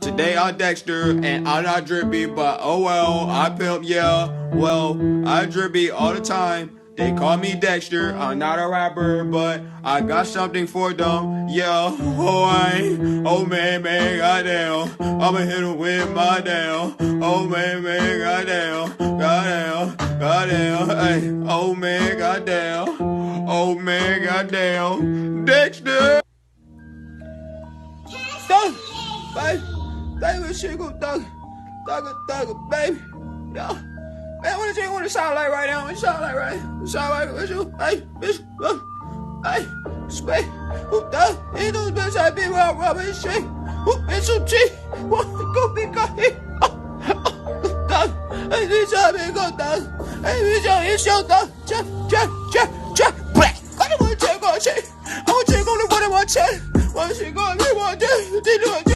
Today I'm Dexter, and I'm not drippy, but oh well, I pimp, yeah. Well, I drippy all the time. They call me Dexter, I'm not a rapper, but I got something for them, yeah. Oh man, goddamn. I'ma hit him with my damn. Oh man, goddamn, hey. Oh man, goddamn. Dexter! Thug, baby, baby, she go thug, baby. Yo, man, what you want to sound like right now? What you sound like what you, hey, bitch, hey, spray, who thug, ain't those bitch I be around rubbing shit, who bitch some G, what, go be got hit, thug, hey, bitch, I be go thug, hey, bitch, it's your thug, check,